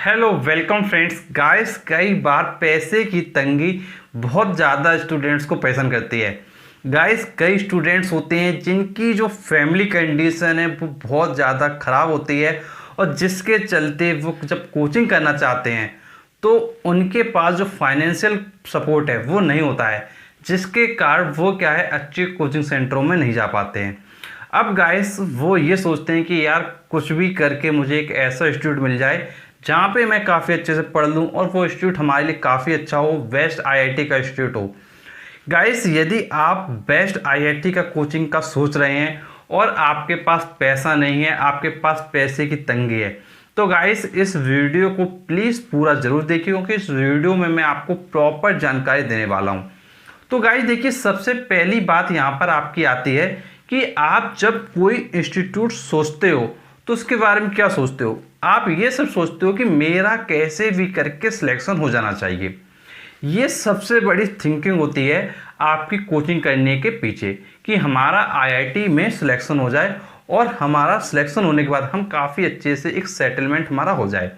Hello welcome friends. Guys, कई बार पैसे की तंगी बहुत ज़्यादा स्टूडेंट्स को परेशान करती है। गाइस, कई स्टूडेंट्स होते हैं जिनकी जो फैमिली कंडीशन है वो बहुत ज़्यादा ख़राब होती है और जिसके चलते वो जब कोचिंग करना चाहते हैं तो उनके पास जो फाइनेंशियल सपोर्ट है वो नहीं होता है, जिसके कारण वो क्या है अच्छे कोचिंग सेंटरों में नहीं जा पाते हैं। अब गाइस, वो ये सोचते हैं कि यार कुछ भी करके मुझे एक ऐसा इंस्टीट्यूट मिल जाए जहाँ पे मैं काफ़ी अच्छे से पढ़ लूँ और वो इंस्टीट्यूट हमारे लिए काफ़ी अच्छा हो, बेस्ट आईआईटी का इंस्टीट्यूट हो। गाइस, यदि आप बेस्ट आईआईटी का कोचिंग का सोच रहे हैं और आपके पास पैसा नहीं है, आपके पास पैसे की तंगी है, तो गाइस इस वीडियो को प्लीज़ पूरा ज़रूर देखिए, क्योंकि इस वीडियो में मैं आपको प्रॉपर जानकारी देने वाला हूँ। तो गाइस देखिए, सबसे पहली बात यहाँ पर आपकी आती है कि आप जब कोई इंस्टीट्यूट सोचते हो तो उसके बारे में क्या सोचते हो। आप ये सब सोचते हो कि मेरा कैसे भी करके सिलेक्शन हो जाना चाहिए। ये सबसे बड़ी थिंकिंग होती है आपकी कोचिंग करने के पीछे कि हमारा आईआईटी में सिलेक्शन हो जाए और हमारा सिलेक्शन होने के बाद हम काफ़ी अच्छे से एक सेटलमेंट हमारा हो जाए।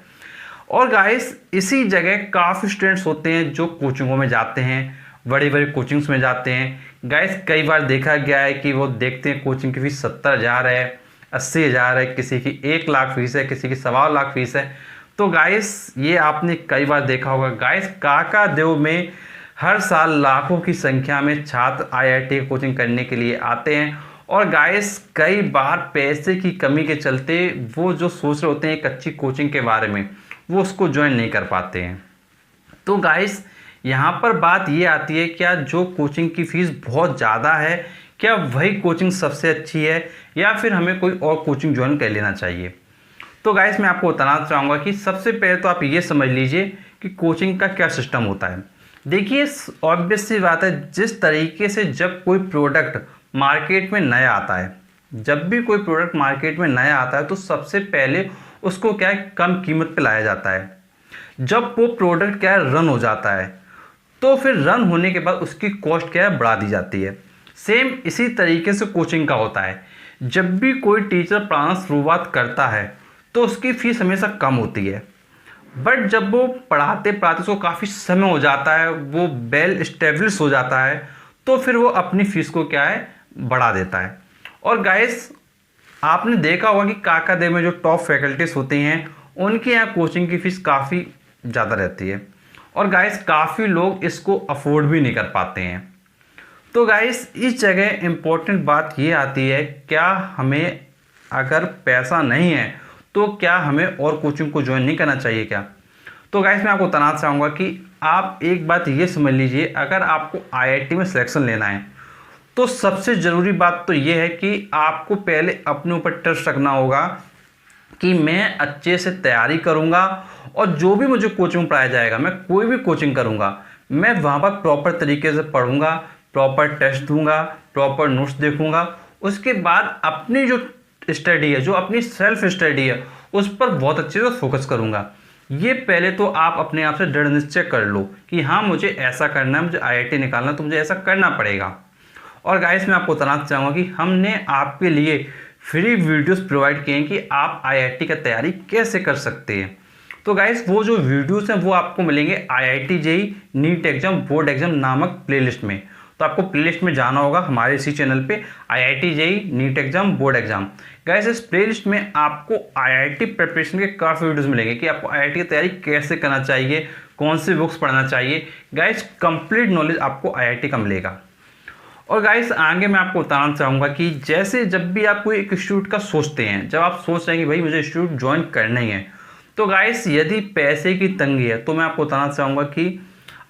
और गाइस, इसी जगह काफ़ी स्टूडेंट्स होते हैं जो कोचिंगों में जाते हैं, बड़े बड़े कोचिंग्स में जाते हैं। गाइस, कई बार देखा गया है कि वो देखते हैं कोचिंग की फीस 70,000 है, 80,000 है, किसी की 1 लाख फीस है, किसी की 1.25 लाख फीस है। तो गाइस, ये आपने कई बार देखा होगा। गाइस, काकादेव में हर साल लाखों की संख्या में छात्र आईआईटी कोचिंग करने के लिए आते हैं और गाइस कई बार पैसे की कमी के चलते वो जो सोच रहे होते हैं एक अच्छी कोचिंग के बारे में, वो उसको ज्वाइन नहीं कर पाते हैं। तो गाइस, यहाँ पर बात ये आती है, क्या जो कोचिंग की फ़ीस बहुत ज़्यादा है, क्या वही कोचिंग सबसे अच्छी है या फिर हमें कोई और कोचिंग ज्वाइन कर लेना चाहिए। तो गाइस, मैं आपको बताना चाहूँगा कि सबसे पहले तो आप ये समझ लीजिए कि कोचिंग का क्या सिस्टम होता है। देखिए, ऑब्वियस सी बात है, जिस तरीके से जब कोई प्रोडक्ट मार्केट में नया आता है, जब भी कोई प्रोडक्ट मार्केट में नया आता है तो सबसे पहले उसको क्या है कम कीमत पे लाया जाता है। जब वो प्रोडक्ट क्या है रन हो जाता है तो फिर रन होने के बाद उसकी कॉस्ट क्या है बढ़ा दी जाती है। सेम इसी तरीके से कोचिंग का होता है। जब भी कोई टीचर पढ़ाना शुरुआत करता है तो उसकी फ़ीस हमेशा कम होती है, बट जब वो पढ़ाते पढ़ाते उसको काफ़ी समय हो जाता है, वो वेल इस्टेब्लिश हो जाता है, तो फिर वो अपनी फ़ीस को क्या है बढ़ा देता है। और गाइस, आपने देखा होगा कि काकादेव में जो टॉप फैकल्टीज होती हैं उनके यहाँ कोचिंग की फ़ीस काफ़ी ज़्यादा रहती है और गाइस काफ़ी लोग इसको अफोर्ड भी नहीं कर पाते हैं। तो गाइस, इस जगह इम्पोर्टेंट बात ये आती है, क्या हमें अगर पैसा नहीं है तो क्या हमें और कोचिंग को ज्वाइन नहीं करना चाहिए क्या। तो गाइस, मैं आपको बताना चाहूँगा कि आप एक बात ये समझ लीजिए, अगर आपको आईआईटी में सिलेक्शन लेना है तो सबसे ज़रूरी बात तो ये है कि आपको पहले अपने ऊपर ट्रस्ट रखना होगा कि मैं अच्छे से तैयारी करूंगा और जो भी मुझे कोचिंग पढ़ाया जाएगा, मैं कोई भी कोचिंग करूंगा, मैं वहाँ पर प्रॉपर तरीके से पढ़ूंगा, प्रॉपर टेस्ट दूंगा, प्रॉपर नोट्स देखूंगा। उसके बाद अपनी जो स्टडी है, जो अपनी सेल्फ स्टडी है, उस पर बहुत अच्छे से फोकस करूंगा। ये पहले तो आप अपने आप से दृढ़ निश्चय कर लो कि हाँ मुझे ऐसा करना है, मुझे आईआईटी निकालना है तो मुझे ऐसा करना पड़ेगा। और गाइस, मैं आपको बताना चाहूँगा कि हमने आपके लिए फ्री वीडियोस प्रोवाइड किए हैं कि आप आईआईटी का तैयारी कैसे कर सकते हैं। तो गाइस, वो जो वीडियोस हैं वो आपको मिलेंगे IIT JEE NEET exam board exam नामक प्लेलिस्ट में। तो आपको प्लेलिस्ट में जाना होगा हमारे इसी चैनल पे, IIT JEE NEET exam board exam. Guys, इस प्लेलिस्ट में आपको आईआईटी प्रिपरेशन के काफ़ी वीडियोस मिलेंगे कि आपको आईआईटी की तैयारी कैसे करना चाहिए, कौन सी बुक्स पढ़ना चाहिए। गाइस, कंप्लीट नॉलेज आपको आईआईटी का मिलेगा। और गाइस, आगे मैं आपको बताना चाहूँगा कि जैसे जब भी आप कोई एक इंस्टीट्यूट का सोचते हैं, जब आप सोच रहे हैं कि भाई मुझे इंस्टीट्यूट ज्वाइन करना ही है, तो गाइस यदि पैसे की तंगी है तो मैं आपको बताना चाहूँगा कि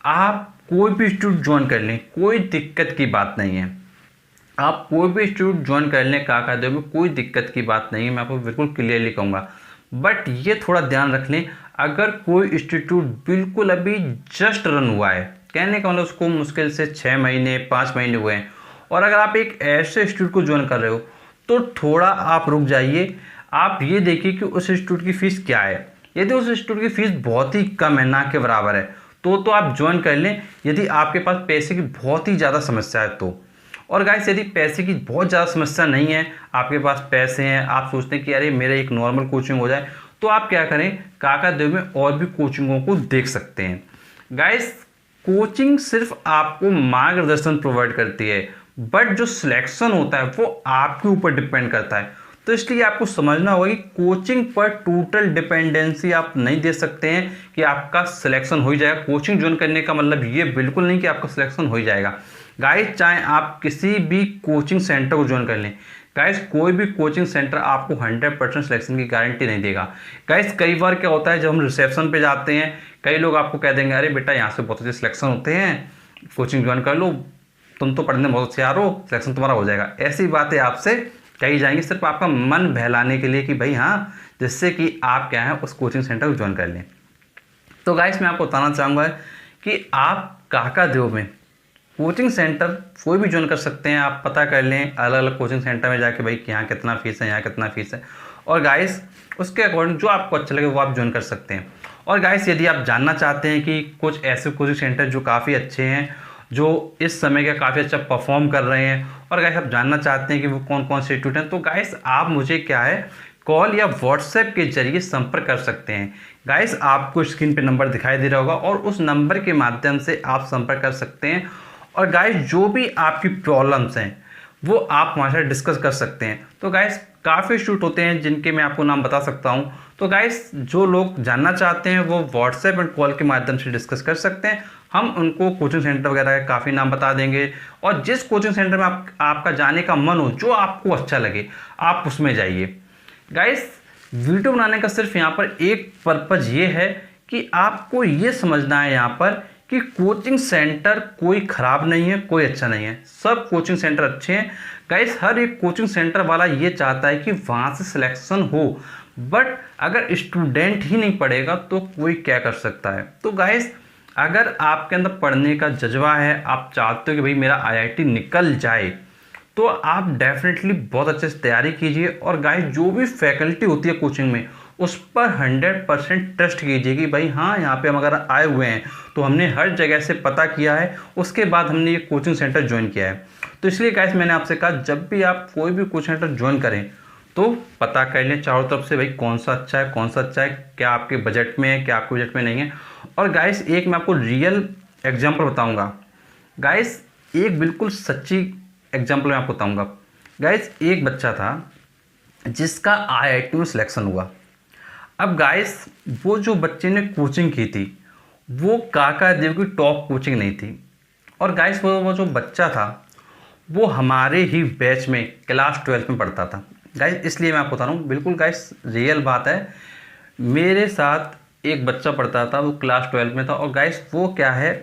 आप कोई भी इंस्टीट्यूट ज्वाइन कर लें, कोई दिक्कत की बात नहीं है। आप कोई भी इंस्टीट्यूट ज्वाइन कर लें काकादेव में, कोई दिक्कत की बात नहीं है, मैं आपको बिल्कुल क्लियरली कहूँगा। बट ये थोड़ा ध्यान रख लें, अगर कोई इंस्टीट्यूट बिल्कुल अभी जस्ट रन हुआ है, कहने का मतलब उसको मुश्किल से 6 महीने 5 महीने हुए हैं, और अगर आप एक ऐसे इंस्टीट्यूट को ज्वाइन कर रहे हो तो थोड़ा आप रुक जाइए। आप ये देखिए कि उस इंस्टीट्यूट की फ़ीस क्या है। यदि उस इंस्टीट्यूट की फ़ीस बहुत ही कम है, ना के बराबर है, तो आप ज्वाइन कर लें, यदि आपके पास पैसे की बहुत ही ज़्यादा समस्या है तो। और गाइस, यदि पैसे की बहुत ज़्यादा समस्या नहीं है, आपके पास पैसे हैं, आप सोचते हैं कि अरे मेरा एक नॉर्मल कोचिंग हो जाए, तो आप क्या करें, काकादेव में और भी कोचिंगों को देख सकते हैं। गाइस कोचिंग सिर्फ आपको मार्गदर्शन प्रोवाइड करती है, बट जो सिलेक्शन होता है वो आपके ऊपर डिपेंड करता है। तो इसलिए आपको समझना होगा कि कोचिंग पर टोटल डिपेंडेंसी आप नहीं दे सकते हैं कि आपका सिलेक्शन हो ही जाएगा। कोचिंग ज्वाइन करने का मतलब ये बिल्कुल नहीं कि आपका सिलेक्शन हो ही जाएगा। गाइस चाहे आप किसी भी कोचिंग सेंटर को ज्वाइन कर लें, गाइस कोई भी कोचिंग सेंटर आपको 100% सिलेक्शन की गारंटी नहीं देगा। गाइस कई बार क्या होता है, जब हम रिसेप्शन पे जाते हैं, कई लोग आपको कह देंगे अरे बेटा यहाँ से बहुत अच्छे सिलेक्शन होते हैं, कोचिंग ज्वाइन कर लो, तुम तो पढ़ने में बहुत होशियार हो, सिलेक्शन तुम्हारा हो जाएगा। ऐसी बातें आपसे कही जाएंगी सिर्फ आपका मन बहलाने के लिए कि भाई हाँ, जिससे कि आप क्या है उस कोचिंग सेंटर को ज्वाइन कर लें। तो गाइस मैं आपको बताना चाहूँगा कि आप काकादेव में कोचिंग सेंटर कोई भी ज्वाइन कर सकते हैं। आप पता कर लें अलग अलग कोचिंग सेंटर में जाके भाई यहाँ कितना फीस है, यहाँ कितना फीस है, और गाइस उसके अकॉर्डिंग जो आपको अच्छा लगे वो आप ज्वाइन कर सकते हैं। और गाइस यदि आप जानना चाहते हैं कि कुछ ऐसे कोचिंग सेंटर जो काफ़ी अच्छे हैं, जो इस समय का काफ़ी अच्छा परफॉर्म कर रहे हैं, और गाइस आप जानना चाहते हैं कि वो कौन कौन से इंस्टीट्यूट हैं, तो गाइस आप मुझे क्या है कॉल या व्हाट्सएप के जरिए संपर्क कर सकते हैं। गाइस आपको स्क्रीन पे नंबर दिखाई दे रहा होगा और उस नंबर के माध्यम से आप संपर्क कर सकते हैं। और गाइस जो भी आपकी प्रॉब्लम्स हैं वो आप हमारे साथ डिस्कस कर सकते हैं। तो गाइस काफ़ी इंस्टीट्यूट होते हैं जिनके मैं आपको नाम बता सकता हूं। तो गाइस जो लोग जानना चाहते हैं वो व्हाट्सएप एंड कॉल के माध्यम से डिस्कस कर सकते हैं। हम उनको कोचिंग सेंटर वगैरह का काफ़ी नाम बता देंगे, और जिस कोचिंग सेंटर में आपका जाने का मन हो, जो आपको अच्छा लगे, आप उसमें जाइए। गाइस वीडियो बनाने का सिर्फ यहाँ पर एक पर्पज़ ये है कि आपको ये समझना है यहाँ पर कि कोचिंग सेंटर कोई ख़राब नहीं है, कोई अच्छा नहीं है, सब कोचिंग सेंटर अच्छे हैं। गाइस हर एक कोचिंग सेंटर वाला ये चाहता है कि वहाँ से सिलेक्शन हो, बट अगर स्टूडेंट ही नहीं पढ़ेगा तो कोई क्या कर सकता है। तो गाइस अगर आपके अंदर पढ़ने का जज्बा है, आप चाहते हो कि भाई मेरा IIT निकल जाए, तो आप डेफिनेटली बहुत अच्छे से तैयारी कीजिए। और गाइस जो भी फैकल्टी होती है कोचिंग में, उस पर 100% ट्रस्ट कीजिए कि भाई हाँ यहाँ पे हम अगर आए हुए हैं तो हमने हर जगह से पता किया है, उसके बाद हमने ये कोचिंग सेंटर ज्वाइन किया है। तो इसलिए गाइस मैंने आपसे कहा जब भी आप कोई भी कोचिंग सेंटर ज्वाइन करें तो पता कर लें चारों तरफ से भाई कौन सा अच्छा है, कौन सा अच्छा है, क्या आपके बजट में है, क्या आपके बजट में नहीं है। और गाइस एक मैं आपको रियल एग्जाम्पल बताऊँगा। गाइस एक बिल्कुल सच्ची एग्जाम्पल मैं आपको बताऊँगा। गाइस एक बच्चा था जिसका IIT में सिलेक्शन हुआ। अब गाइस वो जो बच्चे ने कोचिंग की थी वो काकादेव की टॉप कोचिंग नहीं थी, और गाइस वो जो बच्चा था वो हमारे ही बैच में क्लास 12 में पढ़ता था। गाइस इसलिए मैं आपको बता रहा हूँ, बिल्कुल गाइस रियल बात है। मेरे साथ एक बच्चा पढ़ता था, वो क्लास 12 में था, और गाइस वो क्या है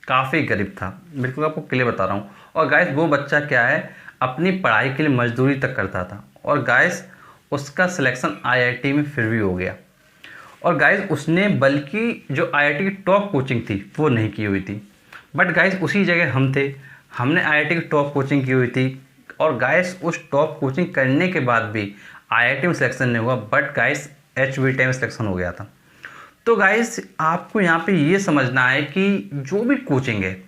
काफ़ी गरीब था, बिल्कुल आपको क्लियर बता रहा हूँ। और गाइस वो बच्चा क्या है अपनी पढ़ाई के लिए मजदूरी तक करता था, और गाइस उसका सिलेक्शन IIT में फिर भी हो गया। और गाइस उसने बल्कि जो IIT की टॉप कोचिंग थी वो नहीं की हुई थी, बट गाइस उसी जगह हम थे, हमने IIT की टॉप कोचिंग की हुई थी। और गाइस उस टॉप कोचिंग करने के बाद भी IIT में सिलेक्शन नहीं हुआ, बट गाइस HVT में सिलेक्शन हो गया था। तो गाइस आपको यहाँ पे ये समझना है कि जो भी कोचिंग है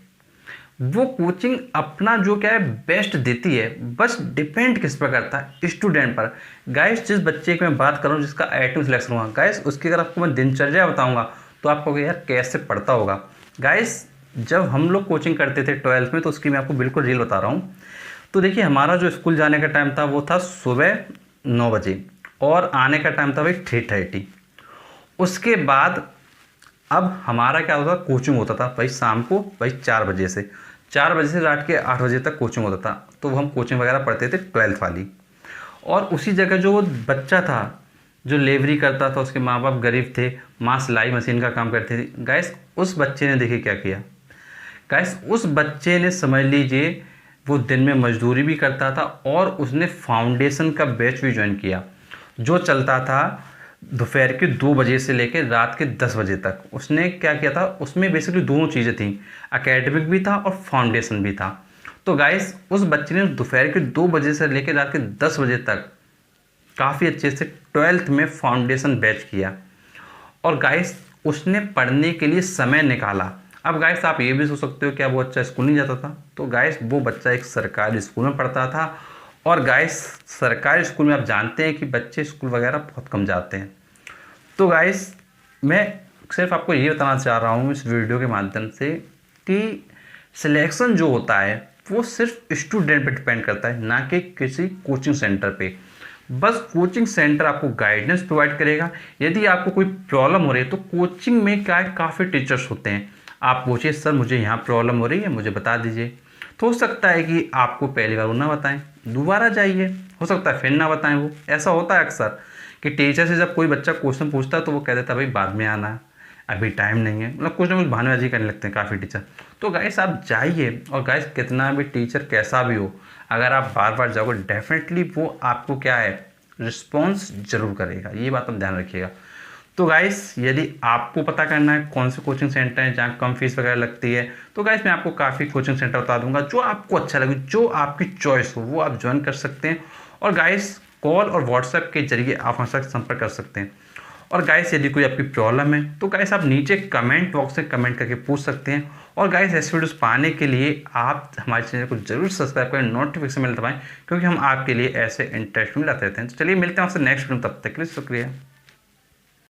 वो कोचिंग अपना जो क्या है बेस्ट देती है, बस डिपेंड किस पर करता है, स्टूडेंट पर। गाइस जिस बच्चे की मैं बात कर रहा हूँ जिसका IIT में सिलेक्शन हुआ, गाइस उसकी अगर आपको मैं दिनचर्या बताऊंगा तो आपको कहोगे यार कैसे पढ़ता होगा। गाइस जब हम लोग कोचिंग करते थे 12th में, तो उसकी मैं आपको बिल्कुल रियल बता रहा हूँ। तो देखिए हमारा जो स्कूल जाने का टाइम था वो था सुबह 9 बजे, और आने का टाइम था भाई 3:30। उसके बाद अब हमारा क्या होता था, कोचिंग होता था भाई शाम को भाई 4 बजे से रात के 8 बजे तक कोचिंग होता था। तो हम कोचिंग वगैरह पढ़ते थे 12th वाली। और उसी जगह जो वो बच्चा था जो लेबरी करता था, उसके माँ बाप गरीब थे, माँ सिलाई मशीन का काम करती थी। गाइस उस बच्चे ने देखिए क्या किया, गाइस उस बच्चे ने समझ लीजिए वो दिन में मजदूरी भी करता था, और उसने फाउंडेशन का बैच भी ज्वाइन किया जो चलता था दोपहर के 2 बजे से लेकर रात के 10 बजे तक। उसने क्या किया था, उसमें बेसिकली दोनों चीज़ें थी, एकेडमिक भी था और फाउंडेशन भी था। तो गाइस उस बच्चे ने दोपहर के 2 बजे से लेकर रात के 10 बजे तक काफ़ी अच्छे से 12th में फाउंडेशन बैच किया, और गाइस उसने पढ़ने के लिए समय निकाला। अब गाइस आप ये भी सोच सकते हो क्या वो बच्चा स्कूल नहीं जाता था, तो गाइस वो बच्चा एक सरकारी स्कूल में पढ़ता था। और गाइस सरकारी स्कूल में आप जानते हैं कि बच्चे स्कूल वगैरह बहुत कम जाते हैं, तो गाइस मैं सिर्फ आपको ये बताना चाह रहा हूँ इस वीडियो के माध्यम से कि सिलेक्शन जो होता है वो सिर्फ स्टूडेंट पे डिपेंड करता है, ना कि किसी कोचिंग सेंटर पे। बस कोचिंग सेंटर आपको गाइडेंस प्रोवाइड करेगा। यदि आपको कोई प्रॉब्लम हो रही है तो कोचिंग में क्या है, काफ़ी टीचर्स होते हैं। आप पूछिए सर मुझे यहाँ प्रॉब्लम हो रही है, मुझे बता दीजिए। तो हो सकता है कि आपको पहली बार वो ना बताएं, दोबारा जाइए, हो सकता है फिर ना बताएं। वो ऐसा होता है अक्सर कि टीचर से जब कोई बच्चा क्वेश्चन पूछता है तो वो कह देता है भाई बाद में आना, अभी टाइम नहीं है, मतलब कुछ ना कुछ बहानेबाजी करने लगते हैं काफ़ी टीचर। तो गाइस आप जाइए, और गाइस कितना भी टीचर कैसा भी हो, अगर आप बार बार जाओगे डेफिनेटली वो आपको क्या है, रिस्पॉन्स जरूर करेगा। ये बात आप ध्यान रखिएगा। तो गाइस यदि आपको पता करना है कौन से कोचिंग सेंटर हैं जहाँ कम फीस वगैरह लगती है, तो गाइस मैं आपको काफ़ी कोचिंग सेंटर बता दूंगा जो आपको अच्छा लगे, जो आपकी चॉइस हो वो आप ज्वाइन कर सकते हैं। और गाइस कॉल और व्हाट्सएप के जरिए आप हमसे संपर्क कर सकते हैं। और गाइस यदि कोई आपकी प्रॉब्लम है तो गाइस आप नीचे कमेंट बॉक्स में कमेंट करके पूछ सकते हैं। और गाइस ऐसे वीडियोस पाने के लिए आप हमारे चैनल को जरूर सब्सक्राइब करें, नोटिफिकेशन बेल दबाएं, क्योंकि हम आपके लिए ऐसे इंटरेस्टिंग लाते रहते हैं। तो चलिए मिलते हैं आपसे नेक्स्ट वीडियो, तब तक के लिए शुक्रिया।